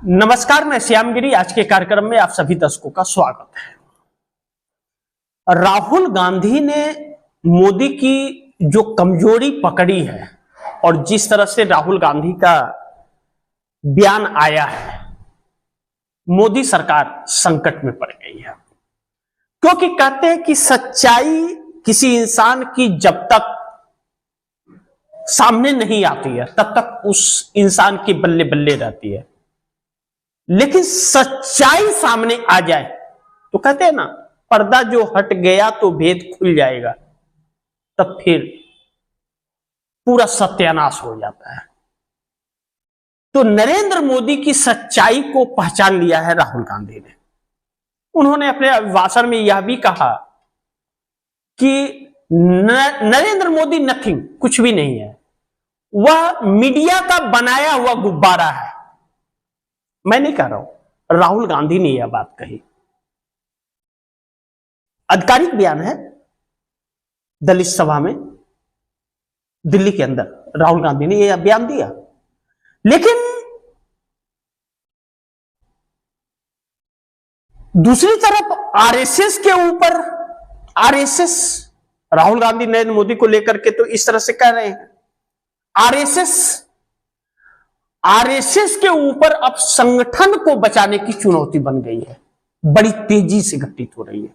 नमस्कार, मैं श्यामगिरी। आज के कार्यक्रम में आप सभी दर्शकों का स्वागत है। राहुल गांधी ने मोदी की जो कमजोरी पकड़ी है और जिस तरह से राहुल गांधी का बयान आया है, मोदी सरकार संकट में पड़ गई है। क्योंकि कहते हैं कि सच्चाई किसी इंसान की जब तक सामने नहीं आती है तब तक उस इंसान की बल्ले बल्ले रहती है, लेकिन सच्चाई सामने आ जाए तो कहते हैं ना, पर्दा जो हट गया तो भेद खुल जाएगा, तब फिर पूरा सत्यानाश हो जाता है। तो नरेंद्र मोदी की सच्चाई को पहचान लिया है राहुल गांधी ने। उन्होंने अपने अभिभाषण में यह भी कहा कि नरेंद्र मोदी नथिंग, कुछ भी नहीं है, वह मीडिया का बनाया हुआ गुब्बारा है। मैं नहीं कह रहा हूं, राहुल गांधी ने यह बात कही। आधिकारिक बयान है, दलित सभा में दिल्ली के अंदर राहुल गांधी ने यह बयान दिया। लेकिन दूसरी तरफ आरएसएस के ऊपर, आरएसएस राहुल गांधी नरेंद्र मोदी को लेकर के तो इस तरह से कह रहे हैं, आरएसएस के ऊपर अब संगठन को बचाने की चुनौती बन गई है, बड़ी तेजी से घटित हो रही है।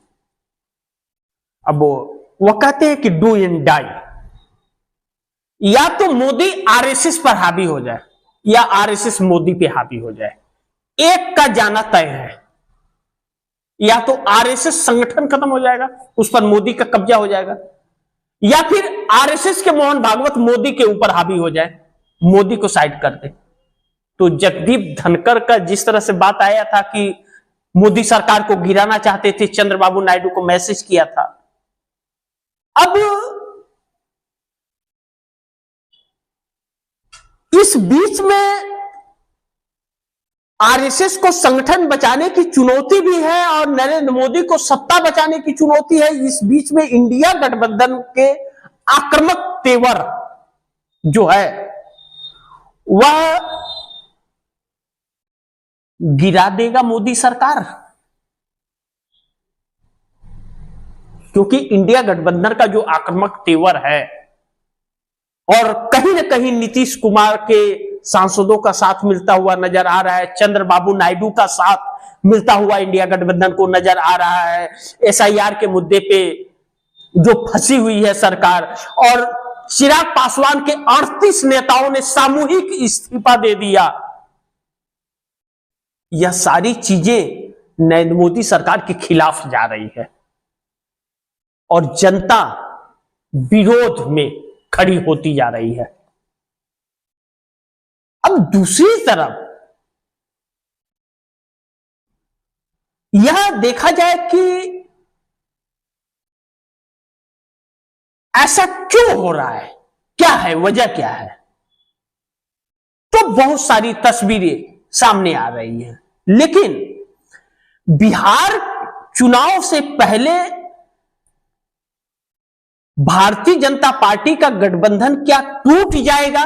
अब वो कहते हैं कि डू एंड डाई, या तो मोदी आरएसएस पर हावी हो जाए या आरएसएस मोदी पे हावी हो जाए, एक का जाना तय है। या तो आरएसएस संगठन खत्म हो जाएगा, उस पर मोदी का कब्जा हो जाएगा, या फिर आरएसएस के मोहन भागवत मोदी के ऊपर हावी हो जाए, मोदी को साइड कर दे। तो जगदीप धनखड़ का जिस तरह से बात आया था कि मोदी सरकार को गिराना चाहते थे, चंद्रबाबू नायडू को मैसेज किया था। अब इस बीच में आरएसएस को संगठन बचाने की चुनौती भी है और नरेंद्र मोदी को सत्ता बचाने की चुनौती है। इस बीच में इंडिया गठबंधन के आक्रामक तेवर जो है वह गिरा देगा मोदी सरकार, क्योंकि इंडिया गठबंधन का जो आक्रामक तेवर है और कहीं ना कहीं नीतीश कुमार के सांसदों का साथ मिलता हुआ नजर आ रहा है, चंद्रबाबू नायडू का साथ मिलता हुआ इंडिया गठबंधन को नजर आ रहा है। एसआईआर के मुद्दे पे जो फंसी हुई है सरकार, और चिराग पासवान के 38 नेताओं ने सामूहिक इस्तीफा दे दिया। यह सारी चीजें नरेंद्र मोदी सरकार के खिलाफ जा रही है और जनता विरोध में खड़ी होती जा रही है। अब दूसरी तरफ यह देखा जाए कि ऐसा क्यों हो रहा है, क्या है वजह, क्या है, तो बहुत सारी तस्वीरें सामने आ रही हैं। लेकिन बिहार चुनाव से पहले भारतीय जनता पार्टी का गठबंधन क्या टूट जाएगा,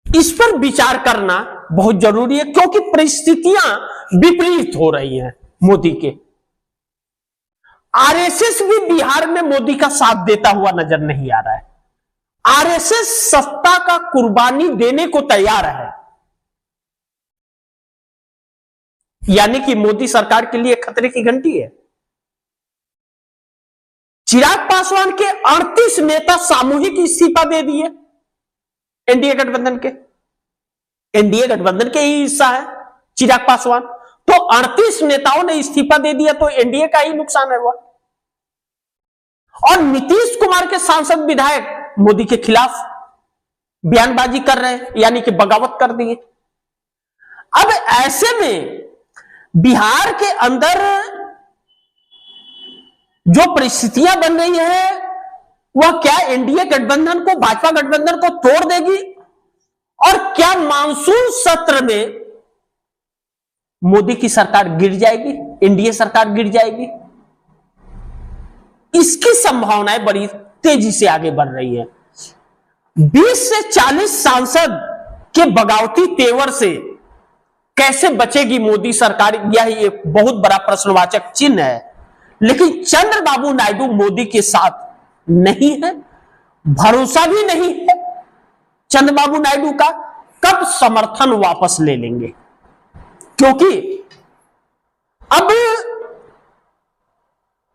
इस पर विचार करना बहुत जरूरी है, क्योंकि परिस्थितियां विपरीत हो रही हैं मोदी के। आरएसएस भी बिहार में मोदी का साथ देता हुआ नजर नहीं आ रहा है। आरएसएस सत्ता का कुर्बानी देने को तैयार है, यानी कि मोदी सरकार के लिए खतरे की घंटी है। चिराग पासवान के 38 नेता सामूहिक इस्तीफा दे दिए एनडीए गठबंधन के, एनडीए गठबंधन के ही हिस्सा है चिराग पासवान, तो 38 नेताओं ने इस्तीफा दे दिया, तो एनडीए का ही नुकसान है वह। और नीतीश कुमार के सांसद विधायक मोदी के खिलाफ बयानबाजी कर रहे हैं, यानी कि बगावत कर दिए। अब ऐसे में बिहार के अंदर जो परिस्थितियां बन रही है, वह क्या एनडीए गठबंधन को, भाजपा गठबंधन को तोड़ देगी, और क्या मानसून सत्र में मोदी की सरकार गिर जाएगी, एनडीए सरकार गिर जाएगी। इसकी संभावनाएं बड़ी तेजी से आगे बढ़ रही है। 20 से 40 सांसद के बगावती तेवर से कैसे बचेगी मोदी सरकार, यह एक बहुत बड़ा प्रश्नवाचक चिन्ह है। लेकिन चंद्रबाबू नायडू मोदी के साथ नहीं है, भरोसा भी नहीं है चंद्रबाबू नायडू का कब समर्थन वापस ले लेंगे, क्योंकि अब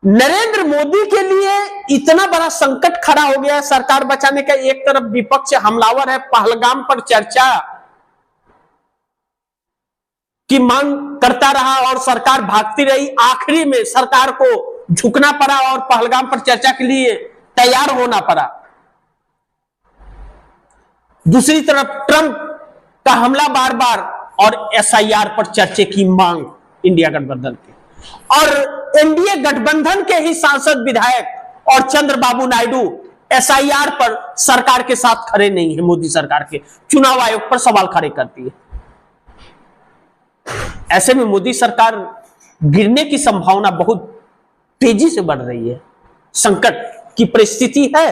नरेंद्र मोदी के लिए इतना बड़ा संकट खड़ा हो गया है सरकार बचाने का। एक तरफ विपक्ष हमलावर है, पहलगाम पर चर्चा की मांग करता रहा और सरकार भागती रही, आखिरी में सरकार को झुकना पड़ा और पहलगाम पर चर्चा के लिए तैयार होना पड़ा। दूसरी तरफ ट्रंप का हमला बार बार और एसआईआर पर चर्चा की मांग इंडिया गठबंधन की, और एनडीए गठबंधन के ही सांसद विधायक और चंद्रबाबू नायडू एसआईआर पर सरकार के साथ खड़े नहीं है, मोदी सरकार के चुनाव आयोग पर सवाल खड़े करती है। ऐसे में मोदी सरकार गिरने की संभावना बहुत तेजी से बढ़ रही है। संकट की परिस्थिति है,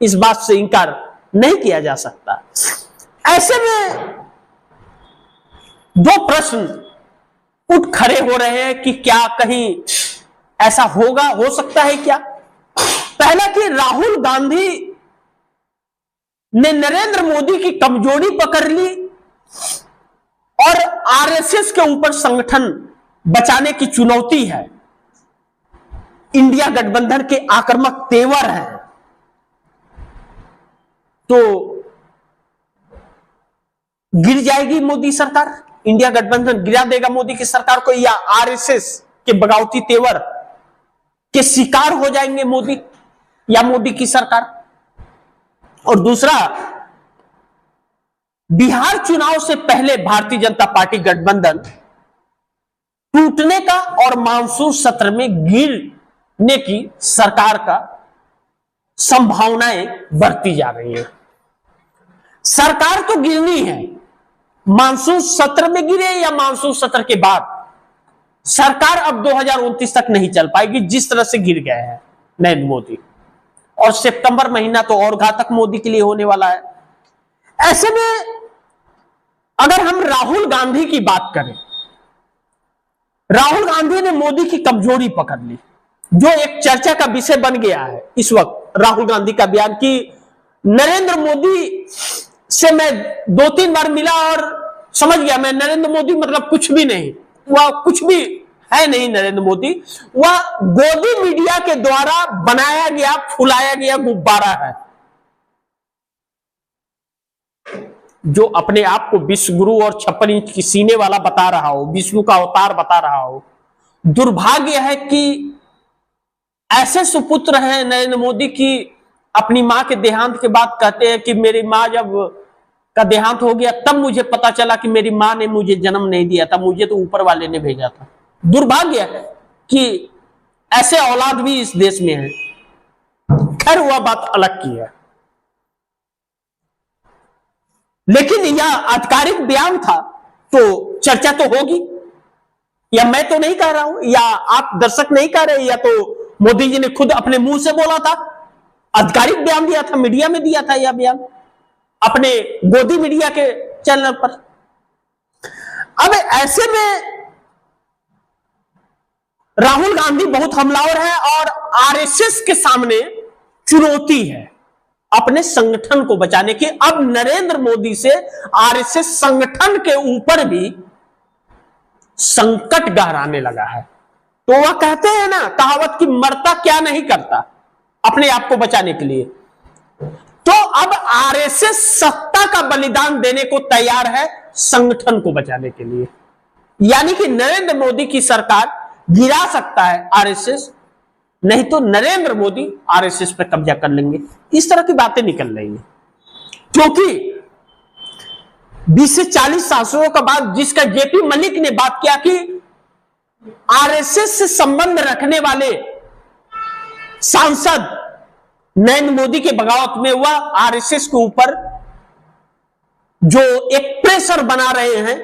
इस बात से इंकार नहीं किया जा सकता। ऐसे में दो प्रश्न उठ खड़े हो रहे हैं कि क्या कहीं ऐसा होगा, हो सकता है क्या? पहला कि राहुल गांधी ने नरेंद्र मोदी की कमजोरी पकड़ ली और आरएसएस के ऊपर संगठन बचाने की चुनौती है, इंडिया गठबंधन के आक्रामक तेवर हैं, तो गिर जाएगी मोदी सरकार, इंडिया गठबंधन गिरा देगा मोदी की सरकार को, या आरएसएस के बगावती तेवर के शिकार हो जाएंगे मोदी या मोदी की सरकार। और दूसरा, बिहार चुनाव से पहले भारतीय जनता पार्टी गठबंधन टूटने का और मानसून सत्र में गिरने की सरकार का संभावनाएं बढ़ती जा रही है। सरकार तो गिरनी है, मानसून सत्र में गिरे या मानसून सत्र के बाद, सरकार अब 2029 तक नहीं चल पाएगी जिस तरह से गिर गए हैं नरेंद्र मोदी, और सितंबर महीना तो और घातक मोदी के लिए होने वाला है। ऐसे में अगर हम राहुल गांधी की बात करें, राहुल गांधी ने मोदी की कमजोरी पकड़ ली, जो एक चर्चा का विषय बन गया है इस वक्त। राहुल गांधी का बयान कि नरेंद्र मोदी से मैं 2-3 बार मिला और समझ गया मैं नरेंद्र मोदी मतलब कुछ भी नहीं, वह कुछ भी है नहीं नरेंद्र मोदी, वह गोदी मीडिया के द्वारा बनाया गया फुलाया गया गुब्बारा है, जो अपने आप को विश्व गुरु और 56 इंच की सीने वाला बता रहा हो, विष्णु का अवतार बता रहा हो। दुर्भाग्य है कि ऐसे सुपुत्र हैं नरेंद्र मोदी की अपनी मां के देहांत के बाद कहते हैं कि मेरी मां जब का देहांत हो गया तब मुझे पता चला कि मेरी मां ने मुझे जन्म नहीं दिया था, मुझे तो ऊपर वाले ने भेजा था। दुर्भाग्य है कि ऐसे औलाद भी इस देश में है। खैर वह बात अलग की है, लेकिन यह आधिकारिक बयान था तो चर्चा तो होगी, या मैं तो नहीं कह रहा हूं, या आप दर्शक नहीं कह रहे, या तो मोदी जी ने खुद अपने मुंह से बोला था, आधिकारिक बयान दिया था, मीडिया में दिया था यह बयान अपने गोदी मीडिया के चैनल पर। अब ऐसे में राहुल गांधी बहुत हमलावर है और आरएसएस के सामने चुनौती है अपने संगठन को बचाने की। अब नरेंद्र मोदी से आरएसएस संगठन के ऊपर भी संकट गहराने लगा है। तो वह कहते हैं ना कहावत कि मरता क्या नहीं करता अपने आप को बचाने के लिए, तो अब आरएसएस सत्ता का बलिदान देने को तैयार है संगठन को बचाने के लिए। यानी कि नरेंद्र मोदी की सरकार गिरा सकता है आरएसएस, नहीं तो नरेंद्र मोदी आरएसएस पर कब्जा कर लेंगे। इस तरह की बातें निकल रही हैं, क्योंकि 20 से 40 शासकों के बाद जिसका जेपी मलिक ने बात किया कि आरएसएस से संबंध रखने वाले सांसद नरेंद्र मोदी के बगावत में वह आरएसएस के ऊपर जो एक प्रेशर बना रहे हैं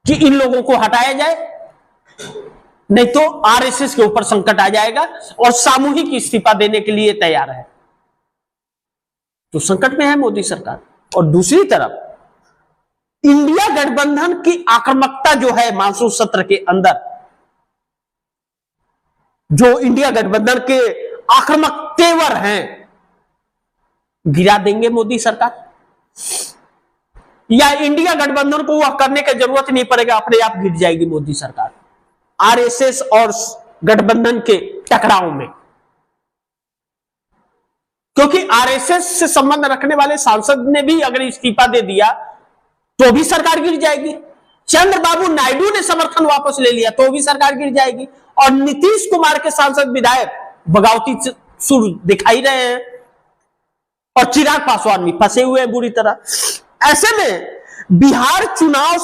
कि इन लोगों को हटाया जाए, नहीं तो आरएसएस के ऊपर संकट आ जाएगा और सामूहिक इस्तीफा देने के लिए तैयार है। तो संकट में है मोदी सरकार। और दूसरी तरफ इंडिया गठबंधन की आक्रामकता जो है मानसून सत्र के अंदर, जो इंडिया गठबंधन के आक्रामक तेवर हैं, गिरा देंगे मोदी सरकार, या इंडिया गठबंधन को वह करने की जरूरत नहीं पड़ेगा, अपने आप गिर जाएगी मोदी सरकार आरएसएस और गठबंधन के टकराव में। क्योंकि आरएसएस से संबंध रखने वाले सांसद ने भी अगर इस्तीफा दे दिया तो भी सरकार गिर जाएगी। चंद्रबाबू नायडू ने समर्थन वापस ले लिया तो भी सरकार गिर जाएगी। और नीतीश कुमार के सांसद विधायक बगावती सुर दिखाई रहे हैं और चिराग पासवान भी फंसे हुए हैं बुरी तरह। ऐसे में बिहार चुनाव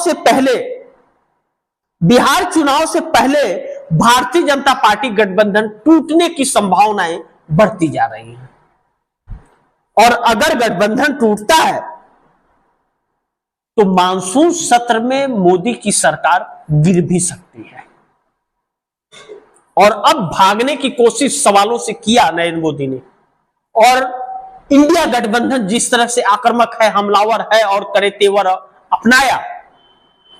से पहले भारतीय जनता पार्टी गठबंधन टूटने की संभावनाएं बढ़ती जा रही हैं। और अगर गठबंधन टूटता है तो मानसून सत्र में मोदी की सरकार गिर भी सकती है। और अब भागने की कोशिश सवालों से किया नरेंद्र मोदी ने, और इंडिया गठबंधन जिस तरह से आक्रामक है, हमलावर है और करे तेवर अपनाया,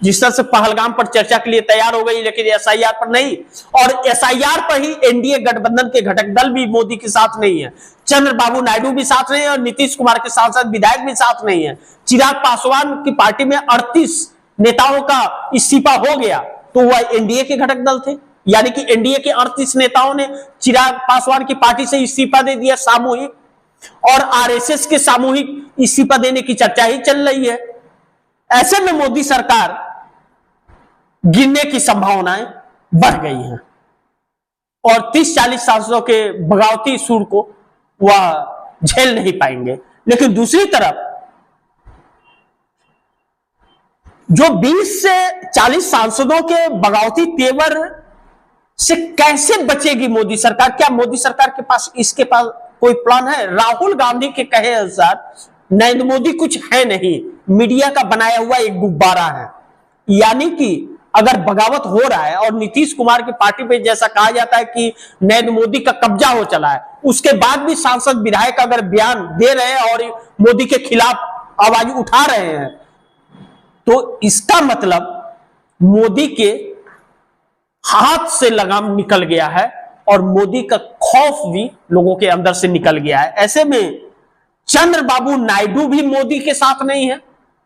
जिस तरह से पहलगाम पर चर्चा के लिए तैयार हो गई लेकिन एसआईआर पर नहीं, और एसआईआर पर ही एनडीए गठबंधन के घटक दल भी मोदी के साथ नहीं है, चंद्रबाबू नायडू भी साथ नहीं है और नीतीश कुमार के सांसद विधायक भी साथ नहीं है। चिराग पासवान की पार्टी में 38 नेताओं का इस्तीफा हो गया तो वह एनडीए के घटक दल थे, यानी कि एनडीए के 38 नेताओं ने चिराग पासवान की पार्टी से इस्तीफा दे दिया सामूहिक, और आरएसएस के सामूहिक इस्तीफा देने की चर्चा ही चल रही है। ऐसे में मोदी सरकार गिरने की संभावनाएं बढ़ गई हैं और 30-40 सांसदों के बगावती सुर को वह झेल नहीं पाएंगे। लेकिन दूसरी तरफ जो 20 से 40 सांसदों के बगावती तेवर से कैसे बचेगी मोदी सरकार? क्या मोदी सरकार के पास इसके पास कोई प्लान है? राहुल गांधी के कहे अनुसार नरेंद्र मोदी कुछ है नहीं, मीडिया का बनाया हुआ एक गुब्बारा है। यानी कि अगर बगावत हो रहा है और नीतीश कुमार की पार्टी पे जैसा कहा जाता है कि नरेंद्र मोदी का कब्जा हो चला है, उसके बाद भी सांसद विधायक अगर बयान दे रहे हैं और मोदी के खिलाफ आवाज उठा रहे हैं तो इसका मतलब मोदी के हाथ से लगाम निकल गया है और मोदी का खौफ भी लोगों के अंदर से निकल गया है। ऐसे में चंद्रबाबू नायडू भी मोदी के साथ नहीं है,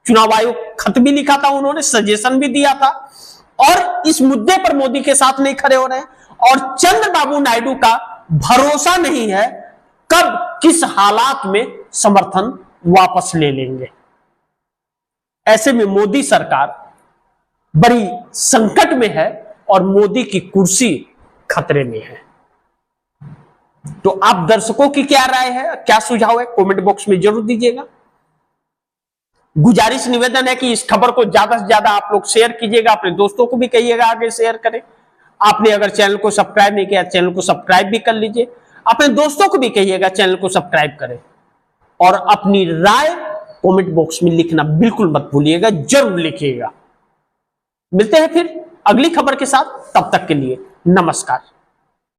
चुनाव आयोग खत भी लिखा था उन्होंने, सजेशन भी दिया था और इस मुद्दे पर मोदी के साथ नहीं खड़े हो रहे हैं। और चंद्रबाबू नायडू का भरोसा नहीं है कब किस हालात में समर्थन वापस ले लेंगे। ऐसे में मोदी सरकार बड़ी संकट में है और मोदी की कुर्सी खतरे में है। तो आप दर्शकों की क्या राय है, क्या सुझाव है, कमेंट बॉक्स में जरूर दीजिएगा। गुजारिश निवेदन है कि इस खबर को ज्यादा से ज्यादा आप लोग शेयर कीजिएगा, अपने दोस्तों को भी कहिएगा आगे शेयर करें। आपने अगर चैनल को सब्सक्राइब नहीं किया, चैनल को सब्सक्राइब भी कर लीजिए, अपने दोस्तों को भी कहिएगा चैनल को सब्सक्राइब करें और अपनी राय कमेंट बॉक्स में लिखना बिल्कुल मत भूलिएगा, जरूर लिखिएगा। मिलते हैं फिर अगली खबर के साथ, तब तक के लिए नमस्कार।